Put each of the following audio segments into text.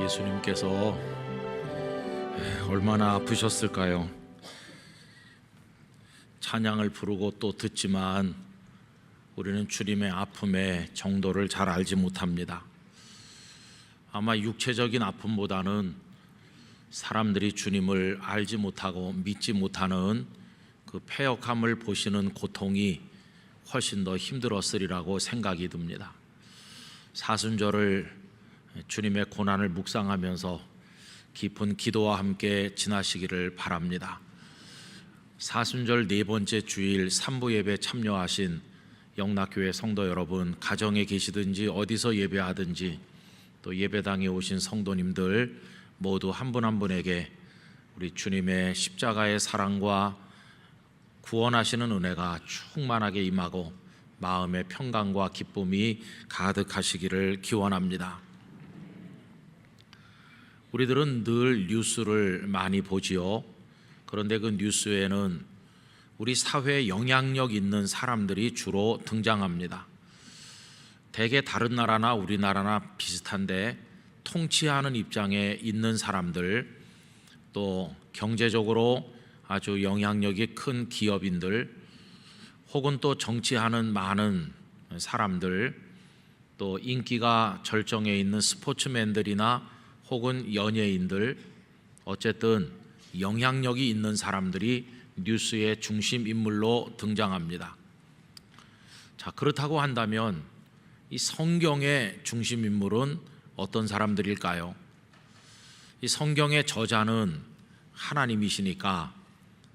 예수님께서 얼마나 아프셨을까요? 찬양을 부르고 또 듣지만 우리는 주님의 아픔의 정도를 잘 알지 못합니다. 아마 육체적인 아픔보다는 사람들이 주님을 알지 못하고 믿지 못하는 그 패역함을 보시는 고통이 훨씬 더 힘들었으리라고 생각이 듭니다. 사순절을 주님의 고난을 묵상하면서 깊은 기도와 함께 지나시기를 바랍니다. 사순절 네 번째 주일 3부 예배 참여하신 영락교회 성도 여러분, 가정에 계시든지 어디서 예배하든지 또 예배당에 오신 성도님들 모두 한 분 한 분에게 우리 주님의 십자가의 사랑과 구원하시는 은혜가 충만하게 임하고 마음의 평강과 기쁨이 가득하시기를 기원합니다. 우리들은 늘 뉴스를 많이 보지요. 그런데 그 뉴스에는 우리 사회에 영향력 있는 사람들이 주로 등장합니다. 대개 다른 나라나 우리나라나 비슷한데 통치하는 입장에 있는 사람들, 또 경제적으로 아주 영향력이 큰 기업인들, 혹은 또 정치하는 많은 사람들, 또 인기가 절정에 있는 스포츠맨들이나 혹은 연예인들, 어쨌든 영향력이 있는 사람들이 뉴스의 중심 인물로 등장합니다. 자, 그렇다고 한다면 이 성경의 중심 인물은 어떤 사람들일까요? 이 성경의 저자는 하나님이시니까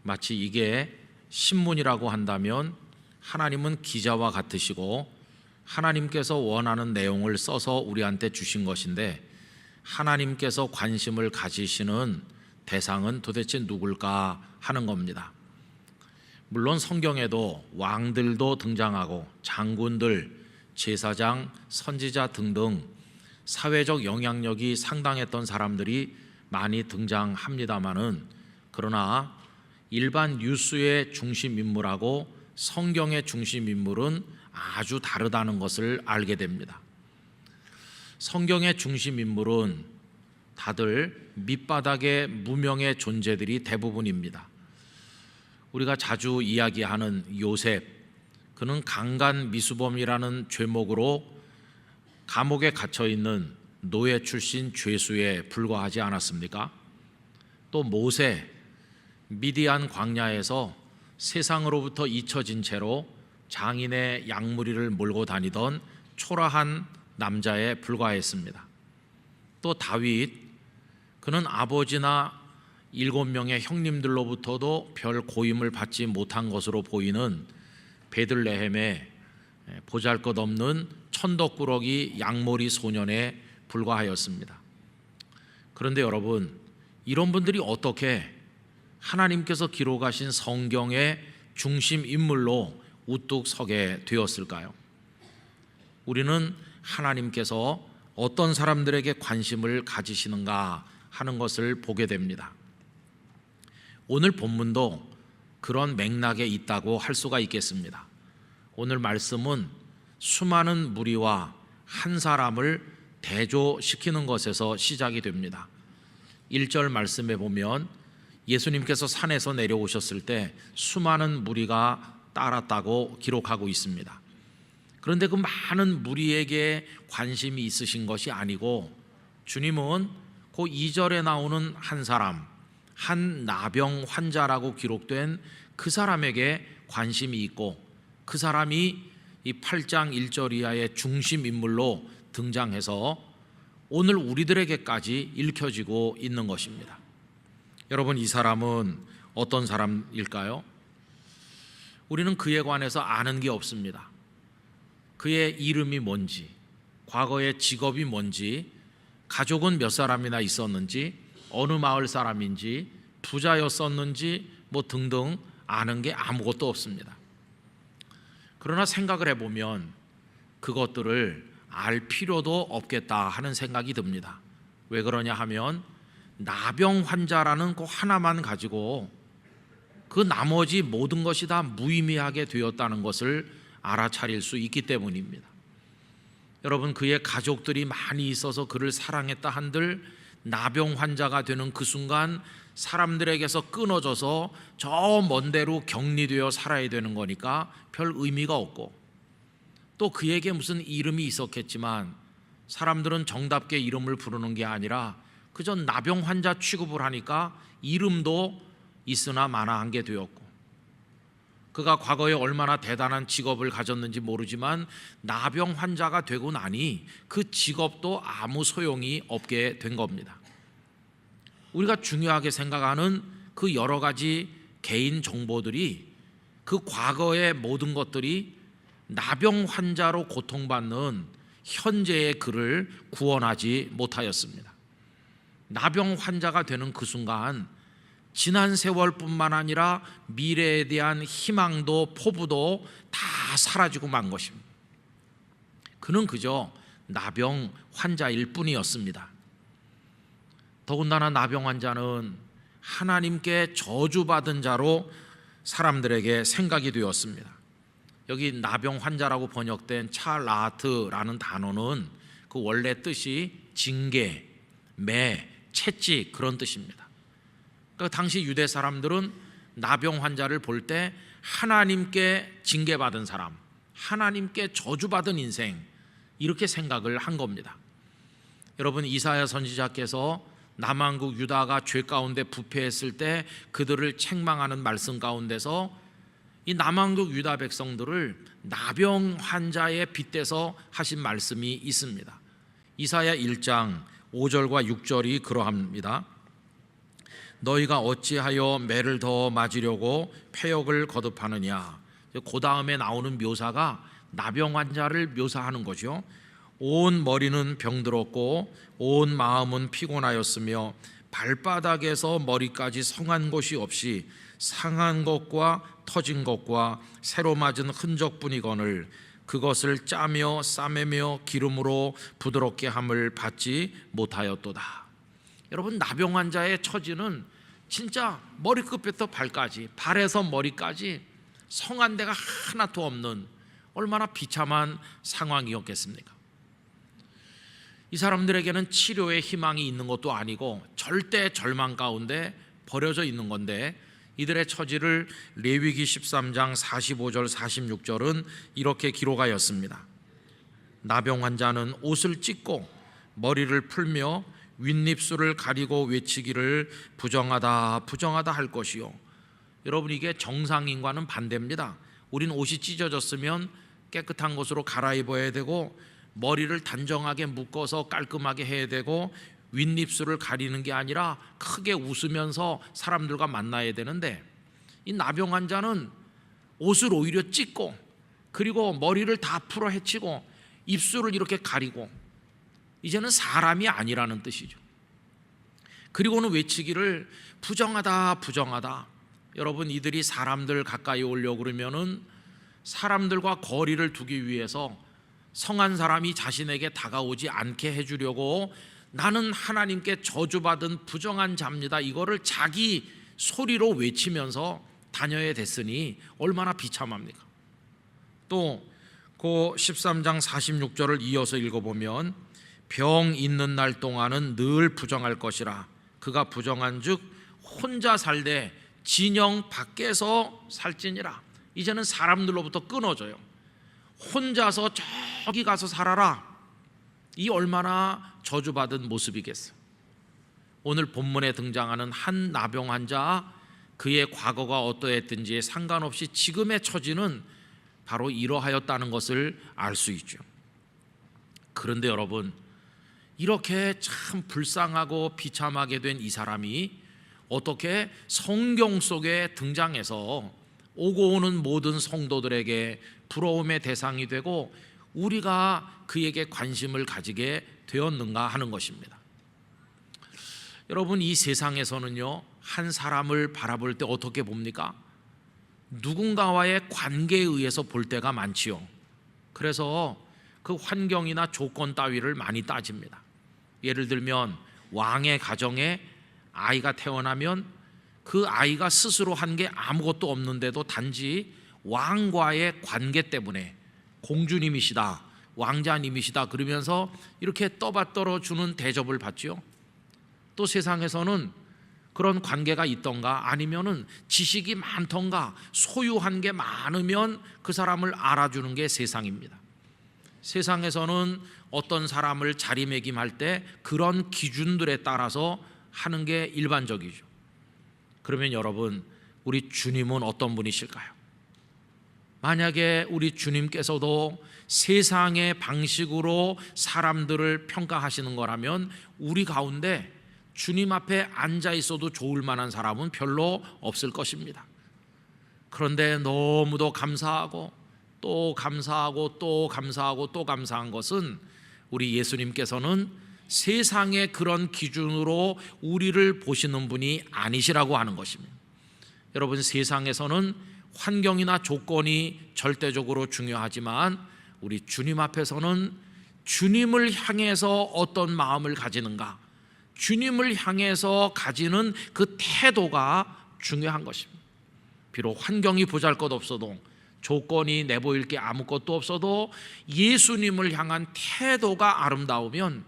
마치 이게 신문이라고 한다면 하나님은 기자와 같으시고 하나님께서 원하는 내용을 써서 우리한테 주신 것인데, 하나님께서 관심을 가지시는 대상은 도대체 누굴까 하는 겁니다. 물론 성경에도 왕들도 등장하고 장군들, 제사장, 선지자 등등 사회적 영향력이 상당했던 사람들이 많이 등장합니다마는, 그러나 일반 뉴스의 중심 인물하고 성경의 중심 인물은 아주 다르다는 것을 알게 됩니다. 성경의 중심 인물은 다들 밑바닥의 무명의 존재들이 대부분입니다. 우리가 자주 이야기하는 요셉, 그는 강간 미수범이라는 죄목으로 감옥에 갇혀 있는 노예 출신 죄수에 불과하지 않았습니까? 또 모세, 미디안 광야에서 세상으로부터 잊혀진 채로 장인의 양무리를 몰고 다니던 초라한 남자에 불과했습니다. 또 다윗, 그는 아버지나 7명의 형님들로부터도 별 고임을 받지 못한 것으로 보이는 베들레헴의 보잘것없는 천덕꾸러기 양머리 소년에 불과하였습니다. 그런데 여러분, 이런 분들이 어떻게 하나님께서 기록하신 성경의 중심 인물로 우뚝 서게 되었을까요? 우리는 하나님께서 어떤 사람들에게 관심을 가지시는가 하는 것을 보게 됩니다. 오늘 본문도 그런 맥락에 있다고 할 수가 있겠습니다. 오늘 말씀은 수많은 무리와 한 사람을 대조시키는 것에서 시작이 됩니다. 1절 말씀에 보면 예수님께서 산에서 내려오셨을 때 수많은 무리가 따랐다고 기록하고 있습니다. 그런데 그 많은 무리에게 관심이 있으신 것이 아니고, 주님은 그 2절에 나오는 한 사람, 한 나병 환자라고 기록된 그 사람에게 관심이 있고, 그 사람이 이 8장 1절 이하의 중심 인물로 등장해서 오늘 우리들에게까지 읽혀지고 있는 것입니다. 여러분, 이 사람은 어떤 사람일까요? 우리는 그에 관해서 아는 게 없습니다. 그의 이름이 뭔지, 과거의 직업이 뭔지, 가족은 몇 사람이나 있었는지, 어느 마을 사람인지, 부자였었는지 등등 아는 게 아무것도 없습니다. 그러나 생각을 해보면 그것들을 알 필요도 없겠다 하는 생각이 듭니다. 왜 그러냐 하면 나병 환자라는 그 하나만 가지고 그 나머지 모든 것이 다 무의미하게 되었다는 것을 알아차릴 수 있기 때문입니다. 여러분, 그의 가족들이 많이 있어서 그를 사랑했다 한들 나병 환자가 되는 그 순간 사람들에게서 끊어져서 저 먼 데로 격리되어 살아야 되는 거니까 별 의미가 없고, 또 그에게 무슨 이름이 있었겠지만 사람들은 정답게 이름을 부르는 게 아니라 그저 나병 환자 취급을 하니까 이름도 있으나 마나한 게 되었고, 그가 과거에 얼마나 대단한 직업을 가졌는지 모르지만 나병 환자가 되고 나니 그 직업도 아무 소용이 없게 된 겁니다. 우리가 중요하게 생각하는 그 여러 가지 개인 정보들이, 그 과거의 모든 것들이 나병 환자로 고통받는 현재의 그를 구원하지 못하였습니다. 나병 환자가 되는 그 순간 지난 세월뿐만 아니라 미래에 대한 희망도 포부도 다 사라지고 만 것입니다. 그는 그저 나병 환자일 뿐이었습니다. 더군다나 나병 환자는 하나님께 저주받은 자로 사람들에게 생각이 되었습니다. 여기 나병 환자라고 번역된 찰라트라는 단어는 그 원래 뜻이 징계, 매, 채찍 그런 뜻입니다. 그러니까 당시 유대 사람들은 나병 환자를 볼 때 하나님께 징계받은 사람, 하나님께 저주받은 인생, 이렇게 생각을 한 겁니다. 여러분, 이사야 선지자께서 남한국 유다가 죄 가운데 부패했을 때 그들을 책망하는 말씀 가운데서 이 남한국 유다 백성들을 나병 환자에 빗대서 하신 말씀이 있습니다. 이사야 1장 5절과 6절이 그러합니다. 너희가 어찌하여 매를 더 맞으려고 폐역을 거듭하느냐. 그 다음에 나오는 묘사가 나병 환자를 묘사하는 거죠. 온 머리는 병들었고 온 마음은 피곤하였으며 발바닥에서 머리까지 성한 곳이 없이 상한 것과 터진 것과 새로 맞은 흔적뿐이거늘 그것을 짜며 싸매며 기름으로 부드럽게 함을 받지 못하였도다. 여러분, 나병 환자의 처지는 진짜 머리끝부터 발까지, 발에서 머리까지 성한 데가 하나도 없는 얼마나 비참한 상황이었겠습니까? 이 사람들에게는 치료의 희망이 있는 것도 아니고 절대 절망 가운데 버려져 있는 건데, 이들의 처지를 레위기 13장 45절 46절은 이렇게 기록하였습니다. 나병 환자는 옷을 찢고 머리를 풀며 윗입술을 가리고 외치기를 부정하다 부정하다 할 것이요. 여러분, 이게 정상인과는 반대입니다. 우린 옷이 찢어졌으면 깨끗한 것으로 갈아입어야 되고 머리를 단정하게 묶어서 깔끔하게 해야 되고 윗입술을 가리는 게 아니라 크게 웃으면서 사람들과 만나야 되는데, 이 나병 환자는 옷을 오히려 찢고 그리고 머리를 다 풀어 헤치고 입술을 이렇게 가리고 이제는 사람이 아니라는 뜻이죠. 그리고는 외치기를 부정하다 부정하다. 여러분, 이들이 사람들 가까이 오려고 그러면은 사람들과 거리를 두기 위해서 성한 사람이 자신에게 다가오지 않게 해주려고 나는 하나님께 저주받은 부정한 자입니다, 이거를 자기 소리로 외치면서 다녀야 됐으니 얼마나 비참합니까? 또 그 13장 46절을 이어서 읽어보면 병 있는 날 동안은 늘 부정할 것이라. 그가 부정한 즉 혼자 살되 진영 밖에서 살지니라. 이제는 사람들로부터 끊어져요. 혼자서 저기 가서 살아라. 이 얼마나 저주받은 모습이겠어요. 오늘 본문에 등장하는 한 나병 환자, 그의 과거가 어떠했든지에 상관없이 지금의 처지는 바로 이러하였다는 것을 알 수 있죠. 그런데 여러분, 이렇게 참 불쌍하고 비참하게 된 이 사람이 어떻게 성경 속에 등장해서 오고 오는 모든 성도들에게 부러움의 대상이 되고 우리가 그에게 관심을 가지게 되었는가 하는 것입니다. 여러분, 이 세상에서는요, 한 사람을 바라볼 때 어떻게 봅니까? 누군가와의 관계에 의해서 볼 때가 많지요. 그래서 그 환경이나 조건 따위를 많이 따집니다. 예를 들면 왕의 가정에 아이가 태어나면 그 아이가 스스로 한 게 아무것도 없는데도 단지 왕과의 관계 때문에 공주님이시다, 왕자님이시다 그러면서 이렇게 떠받들어 주는 대접을 받지요. 또 세상에서는 그런 관계가 있던가 아니면은 지식이 많던가 소유한 게 많으면 그 사람을 알아주는 게 세상입니다. 세상에서는 어떤 사람을 자리매김할 때 그런 기준들에 따라서 하는 게 일반적이죠. 그러면 여러분, 우리 주님은 어떤 분이실까요? 만약에 우리 주님께서도 세상의 방식으로 사람들을 평가하시는 거라면 우리 가운데 주님 앞에 앉아 있어도 좋을 만한 사람은 별로 없을 것입니다. 그런데 너무도 감사하고 또 감사하고 또 감사하고 또 감사한 것은 우리 예수님께서는 세상의 그런 기준으로 우리를 보시는 분이 아니시라고 하는 것입니다. 여러분, 세상에서는 환경이나 조건이 절대적으로 중요하지만 우리 주님 앞에서는 주님을 향해서 어떤 마음을 가지는가, 주님을 향해서 가지는 그 태도가 중요한 것입니다. 비록 환경이 보잘것없어도, 조건이 내보일 게 아무것도 없어도 예수님을 향한 태도가 아름다우면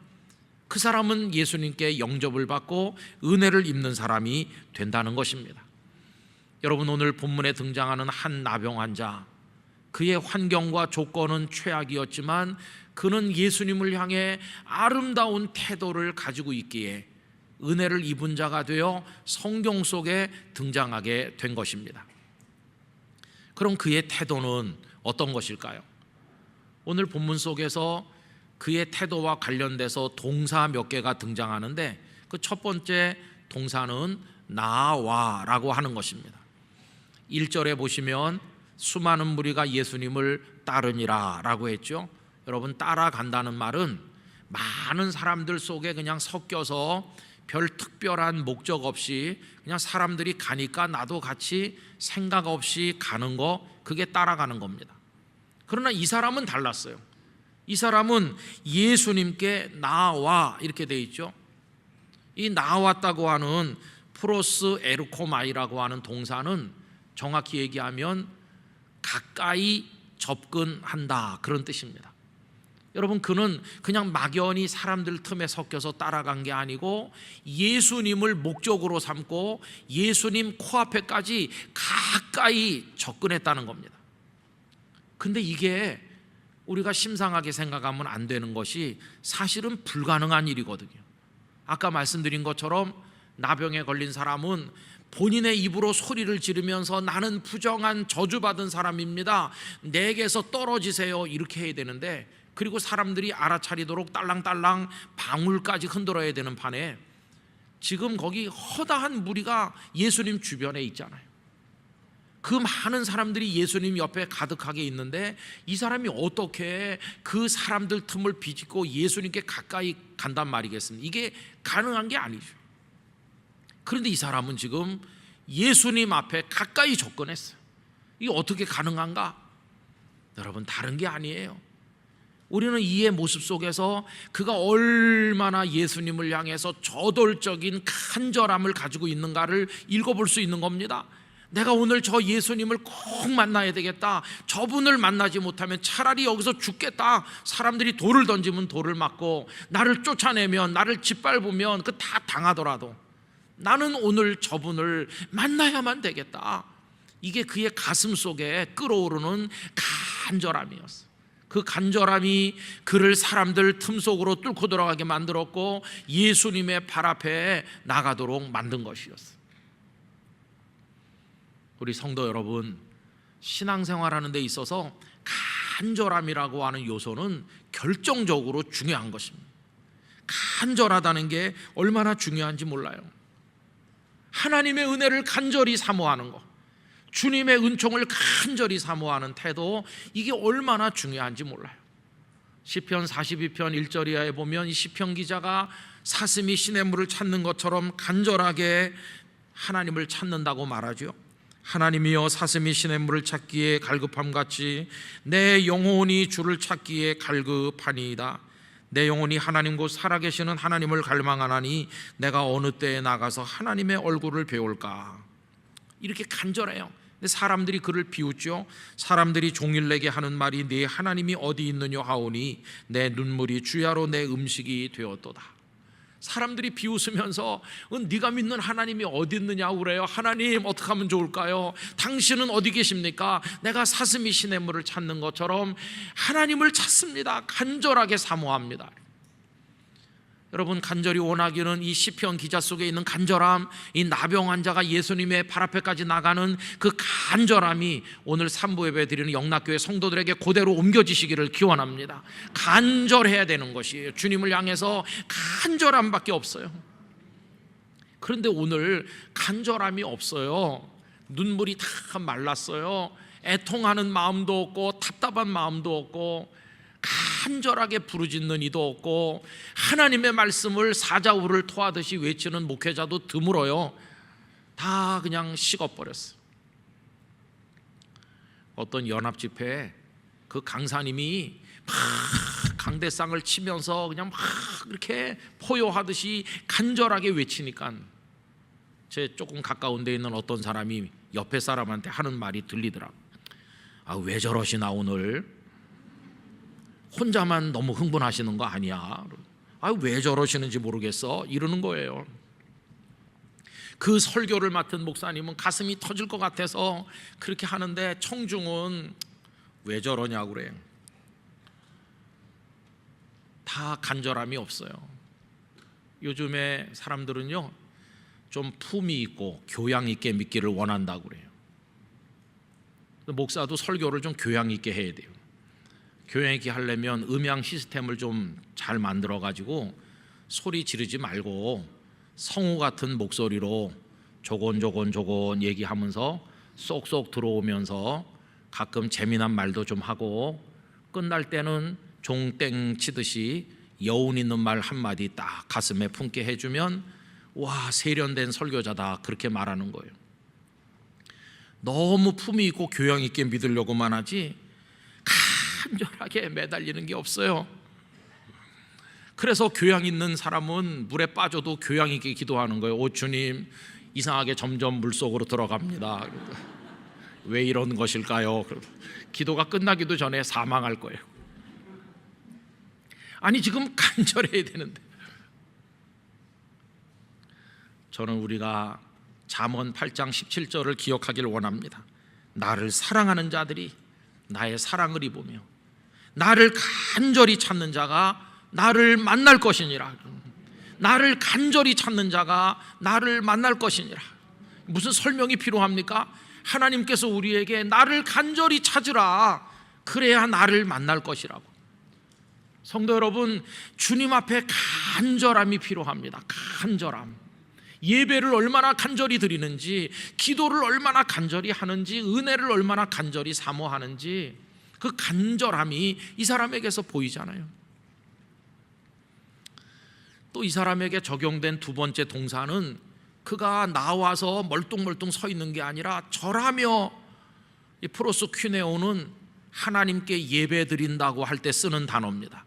그 사람은 예수님께 영접을 받고 은혜를 입는 사람이 된다는 것입니다. 여러분, 오늘 본문에 등장하는 한 나병 환자, 그의 환경과 조건은 최악이었지만 그는 예수님을 향해 아름다운 태도를 가지고 있기에 은혜를 입은 자가 되어 성경 속에 등장하게 된 것입니다. 그럼 그의 태도는 어떤 것일까요? 오늘 본문 속에서 그의 태도와 관련돼서 동사 몇 개가 등장하는데 그 첫 번째 동사는 나와라고 하는 것입니다. 1절에 보시면 수많은 무리가 예수님을 따르니라 라고 했죠. 여러분, 따라간다는 말은 많은 사람들 속에 그냥 섞여서 별 특별한 목적 없이 그냥 사람들이 가니까 나도 같이 생각 없이 가는 거, 그게 따라가는 겁니다. 그러나 이 사람은 달랐어요. 이 사람은 예수님께 나와 이렇게 돼 있죠. 이 나왔다고 하는 프로스 에르코마이라고 하는 동사는 정확히 얘기하면 가까이 접근한다, 그런 뜻입니다. 여러분, 그는 그냥 막연히 사람들 틈에 섞여서 따라간 게 아니고 예수님을 목적으로 삼고 예수님 코앞에까지 가까이 접근했다는 겁니다. 근데 이게 우리가 심상하게 생각하면 안 되는 것이 사실은 불가능한 일이거든요. 아까 말씀드린 것처럼 나병에 걸린 사람은 본인의 입으로 소리를 지르면서 나는 부정한 저주받은 사람입니다, 내게서 떨어지세요, 이렇게 해야 되는데, 그리고 사람들이 알아차리도록 딸랑딸랑 방울까지 흔들어야 되는 판에 지금 거기 허다한 무리가 예수님 주변에 있잖아요. 그 많은 사람들이 예수님 옆에 가득하게 있는데 이 사람이 어떻게 그 사람들 틈을 비집고 예수님께 가까이 간단 말이겠습니까? 이게 가능한 게 아니죠. 그런데 이 사람은 지금 예수님 앞에 가까이 접근했어요. 이게 어떻게 가능한가? 여러분, 다른 게 아니에요. 우리는 이의 모습 속에서 그가 얼마나 예수님을 향해서 저돌적인 간절함을 가지고 있는가를 읽어볼 수 있는 겁니다. 내가 오늘 저 예수님을 꼭 만나야 되겠다, 저분을 만나지 못하면 차라리 여기서 죽겠다, 사람들이 돌을 던지면 돌을 맞고 나를 쫓아내면, 나를 짓밟으면 그 다 당하더라도 나는 오늘 저분을 만나야만 되겠다. 이게 그의 가슴 속에 끓어오르는 간절함이었어요. 그 간절함이 그를 사람들 틈 속으로 뚫고 들어가게 만들었고 예수님의 발 앞에 나가도록 만든 것이었어요. 우리 성도 여러분, 신앙생활하는 데 있어서 간절함이라고 하는 요소는 결정적으로 중요한 것입니다. 간절하다는 게 얼마나 중요한지 몰라요. 하나님의 은혜를 간절히 사모하는 것, 주님의 은총을 간절히 사모하는 태도, 이게 얼마나 중요한지 몰라요. 시편 42편 1절 이하에 보면 이 시편 기자가 사슴이 시냇물을 찾는 것처럼 간절하게 하나님을 찾는다고 말하죠. 하나님이여 사슴이 시냇물을 찾기에 갈급함같이 내 영혼이 주를 찾기에 갈급하니이다. 내 영혼이 하나님 곧 살아계시는 하나님을 갈망하나니 내가 어느 때에 나가서 하나님의 얼굴을 배울까. 이렇게 간절해요. 근데 사람들이 그를 비웃죠. 사람들이 종일 내게 하는 말이 네 하나님이 어디 있느냐 하오니 내 눈물이 주야로 내 음식이 되었도다. 사람들이 비웃으면서 네가 믿는 하나님이 어디 있느냐고 그래요. 하나님 어떻게 하면 좋을까요? 당신은 어디 계십니까? 내가 사슴이 시냇물을 찾는 것처럼 하나님을 찾습니다. 간절하게 사모합니다. 여러분, 간절히 원하기는 이 시편 기자 속에 있는 간절함, 이 나병 환자가 예수님의 발 앞에까지 나가는 그 간절함이 오늘 삼부 예배 드리는 영락교회 성도들에게 그대로 옮겨지시기를 기원합니다. 간절해야 되는 것이에요. 주님을 향해서 간절함밖에 없어요. 그런데 오늘 간절함이 없어요. 눈물이 다 말랐어요. 애통하는 마음도 없고 답답한 마음도 없고 간절하게 부르짖는 이도 없고 하나님의 말씀을 사자우를 토하듯이 외치는 목회자도 드물어요. 다 그냥 식어버렸어요. 어떤 연합집회에 그 강사님이 막 강대상을 치면서 그냥 막 이렇게 포효하듯이 간절하게 외치니까 제 조금 가까운 데 있는 어떤 사람이 옆에 사람한테 하는 말이 들리더라고요. 왜 저러시나 오늘? 혼자만 너무 흥분하시는 거 아니야? 왜 저러시는지 모르겠어? 이러는 거예요. 그 설교를 맡은 목사님은 가슴이 터질 것 같아서 그렇게 하는데 청중은 왜 저러냐고 그래요. 다 간절함이 없어요. 요즘에 사람들은요 좀 품위 있고 교양 있게 믿기를 원한다고 그래요. 목사도 설교를 좀 교양 있게 해야 돼요. 교양 있게 하려면 음향 시스템을 좀 잘 만들어 가지고 소리 지르지 말고 성우 같은 목소리로 조곤조곤 얘기하면서 쏙쏙 들어오면서 가끔 재미난 말도 좀 하고 끝날 때는 종땡 치듯이 여운 있는 말 한마디 딱 가슴에 품게 해주면 와, 세련된 설교자다, 그렇게 말하는 거예요. 너무 품위 있고 교양 있게 믿으려고만 하지 간절하게 매달리는 게 없어요. 그래서 교양 있는 사람은 물에 빠져도 교양 있게 기도하는 거예요. 오 주님, 이상하게 점점 물속으로 들어갑니다. 왜 이런 것일까요? 기도가 끝나기도 전에 사망할 거예요. 아니 지금 간절해야 되는데. 저는 우리가 잠언 8장 17절을 기억하길 원합니다. 나를 사랑하는 자들이 나의 사랑을 입으며 나를 간절히 찾는 자가 나를 만날 것이니라. 나를 간절히 찾는 자가 나를 만날 것이니라. 무슨 설명이 필요합니까? 하나님께서 우리에게 나를 간절히 찾으라, 그래야 나를 만날 것이라고. 성도 여러분, 주님 앞에 간절함이 필요합니다. 간절함. 예배를 얼마나 간절히 드리는지, 기도를 얼마나 간절히 하는지, 은혜를 얼마나 간절히 사모하는지, 그 간절함이 이 사람에게서 보이잖아요. 또 이 사람에게 적용된 두 번째 동사는 그가 나와서 멀뚱멀뚱 서 있는 게 아니라 절하며, 이 프로스퀴네오는 하나님께 예배 드린다고 할 때 쓰는 단어입니다.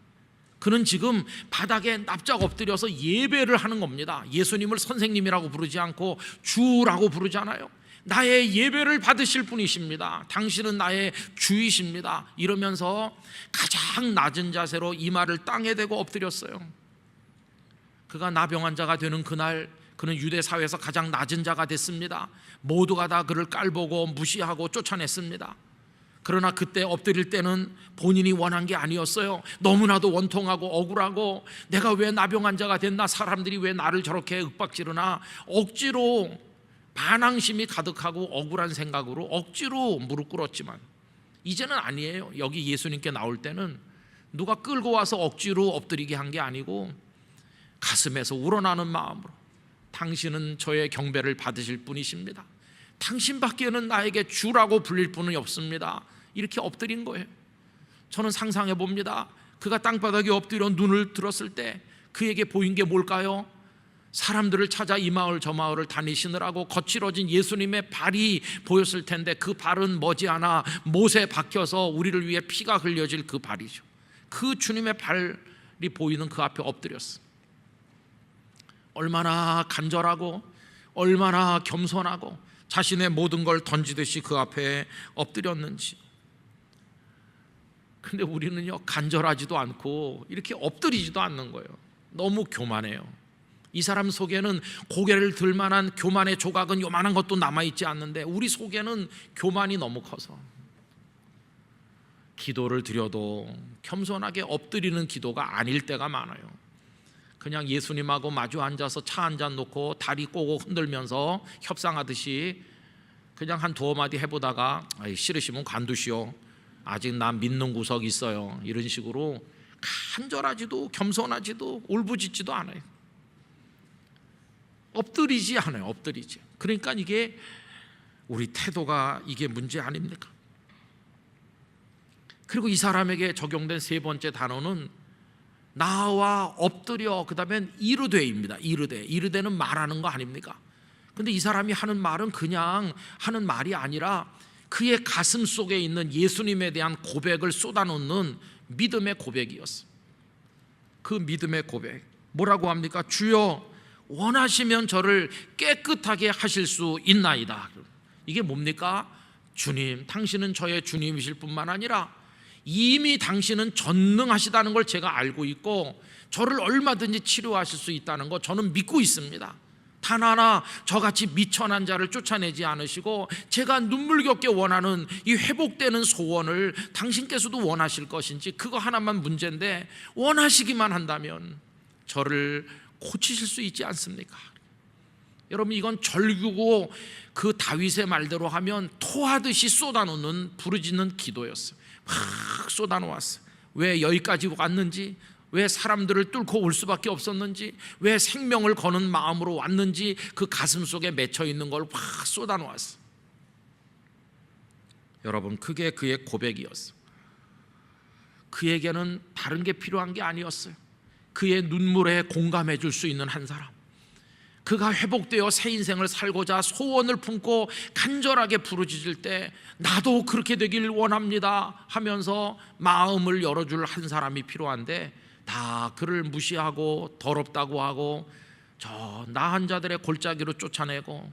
그는 지금 바닥에 납작 엎드려서 예배를 하는 겁니다. 예수님을 선생님이라고 부르지 않고 주라고 부르잖아요. 나의 예배를 받으실 분이십니다. 당신은 나의 주이십니다. 이러면서 가장 낮은 자세로 이마를 땅에 대고 엎드렸어요. 그가 나병 환자가 되는 그날 그는 유대 사회에서 가장 낮은 자가 됐습니다. 모두가 다 그를 깔보고 무시하고 쫓아냈습니다. 그러나 그때 엎드릴 때는 본인이 원한 게 아니었어요. 너무나도 원통하고 억울하고 내가 왜 나병 환자가 됐나, 사람들이 왜 나를 저렇게 윽박지르나, 억지로 반항심이 가득하고 억울한 생각으로 억지로 무릎 꿇었지만 이제는 아니에요. 여기 예수님께 나올 때는 누가 끌고 와서 억지로 엎드리게 한 게 아니고 가슴에서 우러나는 마음으로 당신은 저의 경배를 받으실 분이십니다. 당신밖에는 나에게 주라고 불릴 분이 없습니다. 이렇게 엎드린 거예요. 저는 상상해 봅니다. 그가 땅바닥에 엎드려 눈을 들었을 때 그에게 보인 게 뭘까요? 사람들을 찾아 이 마을 저 마을을 다니시느라고 거칠어진 예수님의 발이 보였을 텐데 그 발은 머지않아 못에 박혀서 우리를 위해 피가 흘려질 그 발이죠. 그 주님의 발이 보이는 그 앞에 엎드렸어. 얼마나 간절하고 얼마나 겸손하고 자신의 모든 걸 던지듯이 그 앞에 엎드렸는지. 근데 우리는요, 간절하지도 않고 이렇게 엎드리지도 않는 거예요. 너무 교만해요. 이 사람 속에는 고개를 들 만한 교만의 조각은 요만한 것도 남아있지 않는데 우리 속에는 교만이 너무 커서 기도를 드려도 겸손하게 엎드리는 기도가 아닐 때가 많아요. 그냥 예수님하고 마주 앉아서 차 한 잔 놓고 다리 꼬고 흔들면서 협상하듯이 그냥 한 두어 마디 해보다가 싫으시면 관두시오, 아직 난 믿는 구석이 있어요, 이런 식으로 간절하지도 겸손하지도 울부짖지도 않아요. 엎드리지 않아요. 엎드리지. 그러니까 이게 우리 태도가 이게 문제 아닙니까? 그리고 이 사람에게 적용된 세 번째 단어는 나와 엎드려, 그 다음엔 이르되입니다. 이르되는 말하는 거 아닙니까? 근데 이 사람이 하는 말은 그냥 하는 말이 아니라 그의 가슴 속에 있는 예수님에 대한 고백을 쏟아놓는 믿음의 고백이었어요. 그 믿음의 고백 뭐라고 합니까? 주여 원하시면 저를 깨끗하게 하실 수 있나이다. 이게 뭡니까? 주님, 당신은 저의 주님이실 뿐만 아니라 이미 당신은 전능하시다는 걸 제가 알고 있고 저를 얼마든지 치료하실 수 있다는 거 저는 믿고 있습니다. 단 하나 저같이 미천한 자를 쫓아내지 않으시고 제가 눈물겹게 원하는 이 회복되는 소원을 당신께서도 원하실 것인지 그거 하나만 문제인데 원하시기만 한다면 저를 고치실 수 있지 않습니까? 여러분, 이건 절규고 그 다윗의 말대로 하면 토하듯이 쏟아놓는 부르짖는 기도였어요. 막 쏟아놓았어요. 왜 여기까지 왔는지, 왜 사람들을 뚫고 올 수밖에 없었는지, 왜 생명을 거는 마음으로 왔는지 그 가슴 속에 맺혀 있는 걸 확 쏟아놓았어요. 여러분, 그게 그의 고백이었어요. 그에게는 다른 게 필요한 게 아니었어요. 그의 눈물에 공감해 줄 수 있는 한 사람, 그가 회복되어 새 인생을 살고자 소원을 품고 간절하게 부르짖을 때 나도 그렇게 되길 원합니다 하면서 마음을 열어줄 한 사람이 필요한데 다 그를 무시하고 더럽다고 하고 저 나한 자들의 골짜기로 쫓아내고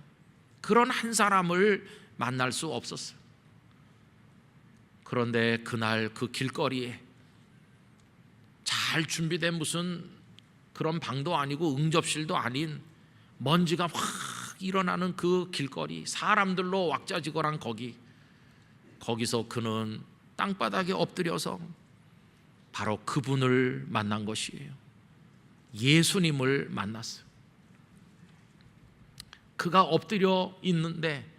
그런 한 사람을 만날 수 없었어요. 그런데 그날 그 길거리에 잘 준비된 무슨 그런 방도 아니고 응접실도 아닌 먼지가 확 일어나는 그 길거리, 사람들로 왁자지껄한 거기서 그는 땅바닥에 엎드려서 바로 그분을 만난 것이에요. 예수님을 만났어요. 그가 엎드려 있는데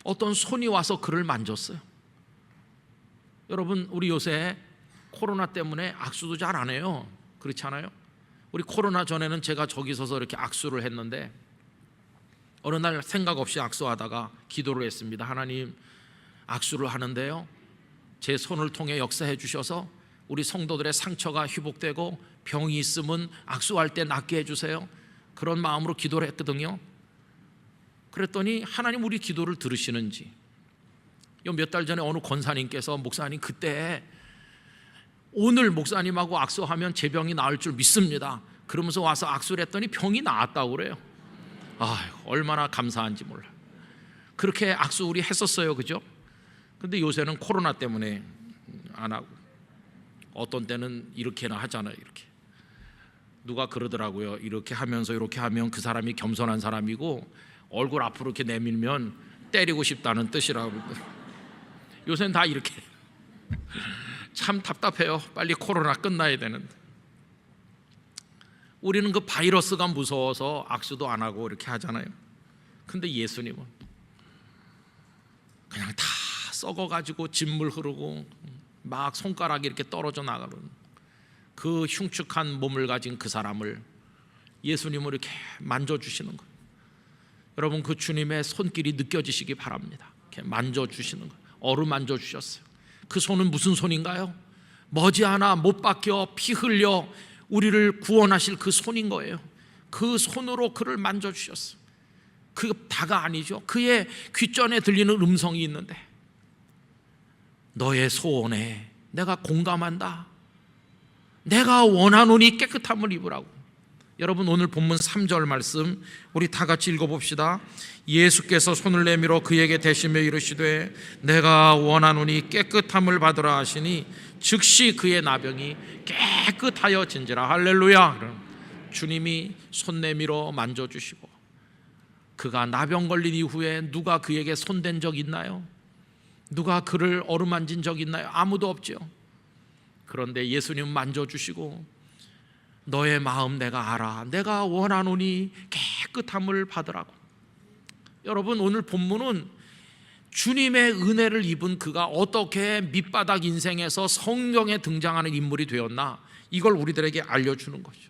어떤 손이 와서 그를 만졌어요. 여러분, 우리 요새 코로나 때문에 악수도 잘 안 해요. 그렇지 않아요? 우리 코로나 전에는 제가 저기 서서 이렇게 악수를 했는데 어느 날 생각 없이 악수하다가 기도를 했습니다. 하나님, 악수를 하는데요, 제 손을 통해 역사해 주셔서 우리 성도들의 상처가 회복되고 병이 있으면 악수할 때 낫게 해주세요. 그런 마음으로 기도를 했거든요. 그랬더니 하나님 우리 기도를 들으시는지, 몇 달 전에 어느 권사님께서 목사님 그때 오늘 목사님하고 악수하면 제 병이 나을 줄 믿습니다 그러면서 와서 악수를 했더니 병이 나았다고 그래요. 얼마나 감사한지 몰라요. 그렇게 악수 우리 했었어요, 그죠? 근데 요새는 코로나 때문에 안 하고 어떤 때는 이렇게나 하잖아요. 이렇게 누가 그러더라고요. 이렇게 하면서 이렇게 하면 그 사람이 겸손한 사람이고 얼굴 앞으로 이렇게 내밀면 때리고 싶다는 뜻이라고. 요새는 다 이렇게. 참 답답해요. 빨리 코로나 끝나야 되는데. 우리는 그 바이러스가 무서워서 악수도 안 하고 이렇게 하잖아요. 근데 예수님은 그냥 다 썩어가지고 진물 흐르고 막 손가락이 이렇게 떨어져 나가는 그 흉측한 몸을 가진 그 사람을 예수님을 이렇게 만져주시는 거예요. 여러분, 그 주님의 손길이 느껴지시기 바랍니다. 이렇게 만져주시는 거예요. 어루만져 주셨어요. 그 손은 무슨 손인가요? 머지않아 못 박혀 피 흘려 우리를 구원하실 그 손인 거예요. 그 손으로 그를 만져주셨어. 그 다가 아니죠. 그의 귓전에 들리는 음성이 있는데, 너의 소원에 내가 공감한다. 내가 원하노니 깨끗함을 입으라고. 여러분, 오늘 본문 3절 말씀 우리 다 같이 읽어봅시다. 예수께서 손을 내밀어 그에게 대시며 이르시되 내가 원하노니 깨끗함을 받으라 하시니 즉시 그의 나병이 깨끗하여진지라. 할렐루야. 주님이 손 내밀어 만져주시고, 그가 나병 걸린 이후에 누가 그에게 손댄 적 있나요? 누가 그를 어루만진 적 있나요? 아무도 없죠. 그런데 예수님 만져주시고, 너의 마음 내가 알아. 내가 원하노니 깨끗함을 받으라고. 여러분, 오늘 본문은 주님의 은혜를 입은 그가 어떻게 밑바닥 인생에서 성경에 등장하는 인물이 되었나, 이걸 우리들에게 알려주는 거죠.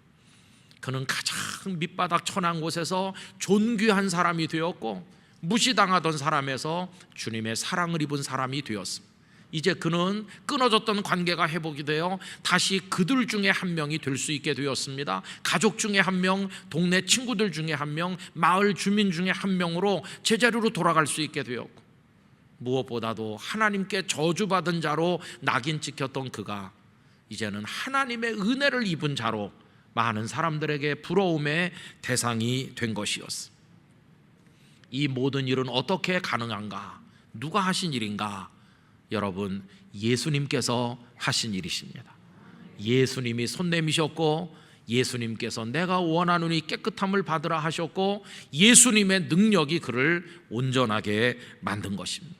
그는 가장 밑바닥 천한 곳에서 존귀한 사람이 되었고, 무시당하던 사람에서 주님의 사랑을 입은 사람이 되었습니다. 이제 그는 끊어졌던 관계가 회복이 되어 다시 그들 중에 한 명이 될 수 있게 되었습니다. 가족 중에 한 명, 동네 친구들 중에 한 명, 마을 주민 중에 한 명으로 제자리로 돌아갈 수 있게 되었고, 무엇보다도 하나님께 저주받은 자로 낙인 찍혔던 그가 이제는 하나님의 은혜를 입은 자로 많은 사람들에게 부러움의 대상이 된 것이었습니다. 이 모든 일은 어떻게 가능한가? 누가 하신 일인가? 여러분, 예수님께서 하신 일이십니다. 예수님이 손 내미셨고, 예수님께서 내가 원하노니 깨끗함을 받으라 하셨고, 예수님의 능력이 그를 온전하게 만든 것입니다.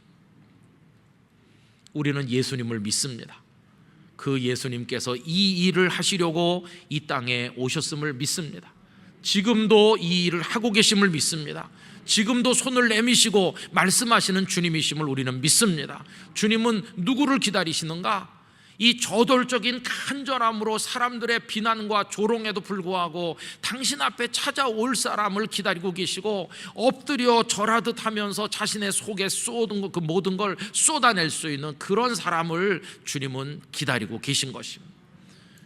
우리는 예수님을 믿습니다. 그 예수님께서 이 일을 하시려고 이 땅에 오셨음을 믿습니다. 지금도 이 일을 하고 계심을 믿습니다. 지금도 손을 내미시고 말씀하시는 주님이심을 우리는 믿습니다. 주님은 누구를 기다리시는가? 이 저돌적인 간절함으로 사람들의 비난과 조롱에도 불구하고 당신 앞에 찾아올 사람을 기다리고 계시고, 엎드려 절하듯 하면서 자신의 속에 쏟은 그 모든 걸 쏟아낼 수 있는 그런 사람을 주님은 기다리고 계신 것입니다.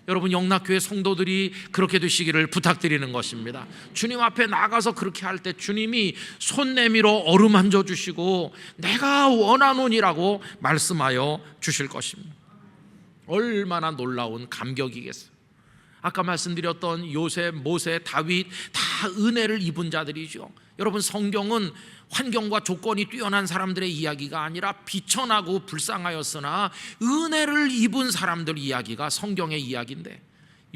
여러분, 영락교회 성도들이 그렇게 되시기를 부탁드리는 것입니다. 주님 앞에 나가서 그렇게 할 때 주님이 손 내밀어 어루만져 주시고 내가 원하노니라고 말씀하여 주실 것입니다. 얼마나 놀라운 감격이겠어요. 아까 말씀드렸던 요셉, 모세, 다윗 다 은혜를 입은 자들이죠. 여러분, 성경은 환경과 조건이 뛰어난 사람들의 이야기가 아니라 비천하고 불쌍하였으나 은혜를 입은 사람들 이야기가 성경의 이야기인데,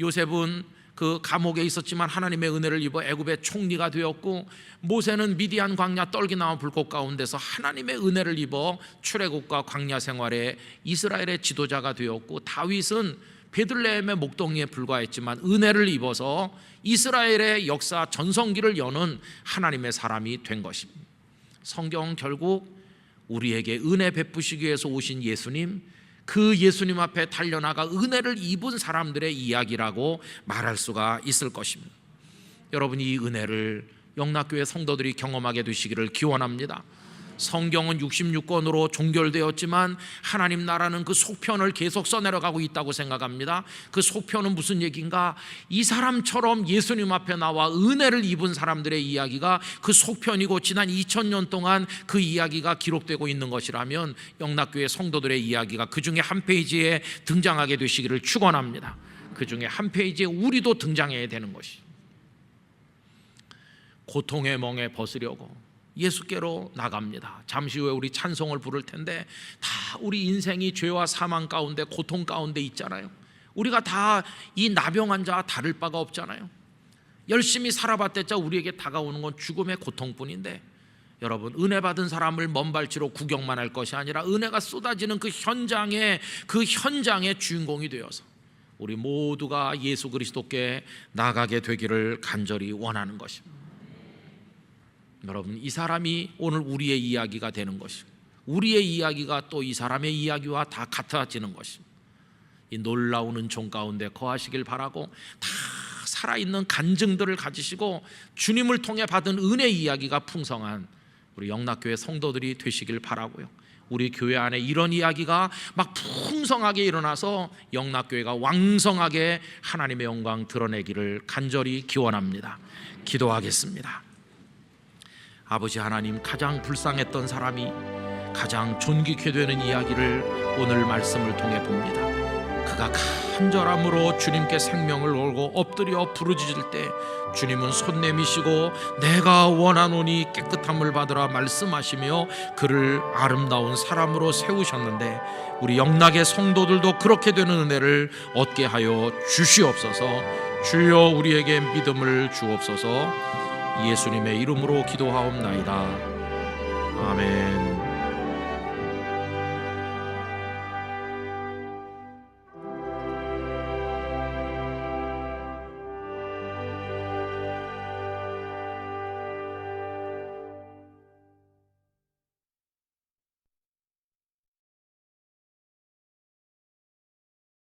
요셉은 그 감옥에 있었지만 하나님의 은혜를 입어 애굽의 총리가 되었고, 모세는 미디안 광야 떨기나무 불꽃 가운데서 하나님의 은혜를 입어 출애굽과 광야 생활에 이스라엘의 지도자가 되었고, 다윗은 베들레헴의 목동이에 불과했지만 은혜를 입어서 이스라엘의 역사 전성기를 여는 하나님의 사람이 된 것입니다. 성경은 결국 우리에게 은혜 베푸시기 위해서 오신 예수님, 그 예수님 앞에 달려나가 은혜를 입은 사람들의 이야기라고 말할 수가 있을 것입니다. 여러분, 이 은혜를 영락교회 성도들이 경험하게 되시기를 기원합니다. 성경은 66권으로 종결되었지만 하나님 나라는 그 속편을 계속 써내려가고 있다고 생각합니다. 그 속편은 무슨 얘기인가? 이 사람처럼 예수님 앞에 나와 은혜를 입은 사람들의 이야기가 그 속편이고, 지난 2000년 동안 그 이야기가 기록되고 있는 것이라면 영락교회 성도들의 이야기가 그 중에 한 페이지에 등장하게 되시기를 축원합니다. 그 중에 한 페이지에 우리도 등장해야 되는 것이, 고통의 멍에 벗으려고 예수께로 나갑니다. 잠시 후에 우리 찬송을 부를 텐데, 다 우리 인생이 죄와 사망 가운데, 고통 가운데 있잖아요. 우리가 다 이 나병 환자와 다를 바가 없잖아요. 열심히 살아봤댔자 우리에게 다가오는 건 죽음의 고통뿐인데, 여러분, 은혜 받은 사람을 먼발치로 구경만 할 것이 아니라 은혜가 쏟아지는 그 현장의 주인공이 되어서 우리 모두가 예수 그리스도께 나가게 되기를 간절히 원하는 것입니다. 여러분, 이 사람이 오늘 우리의 이야기가 되는 것이고, 우리의 이야기가 또 이 사람의 이야기와 다 같아지는 것입니다. 이 놀라운 은총 가운데 거하시길 바라고, 다 살아있는 간증들을 가지시고 주님을 통해 받은 은혜 이야기가 풍성한 우리 영락교회 성도들이 되시길 바라고요. 우리 교회 안에 이런 이야기가 막 풍성하게 일어나서 영락교회가 왕성하게 하나님의 영광 드러내기를 간절히 기원합니다. 기도하겠습니다. 아버지 하나님, 가장 불쌍했던 사람이 가장 존귀케 되는 이야기를 오늘 말씀을 통해 봅니다. 그가 간절함으로 주님께 생명을 걸고 엎드려 부르짖을 때 주님은 손 내미시고 내가 원하노니 깨끗함을 받으라 말씀하시며 그를 아름다운 사람으로 세우셨는데, 우리 영락의 성도들도 그렇게 되는 은혜를 얻게 하여 주시옵소서. 주여 우리에게 믿음을 주옵소서. 예수님의 이름으로 기도하옵나이다. 아멘.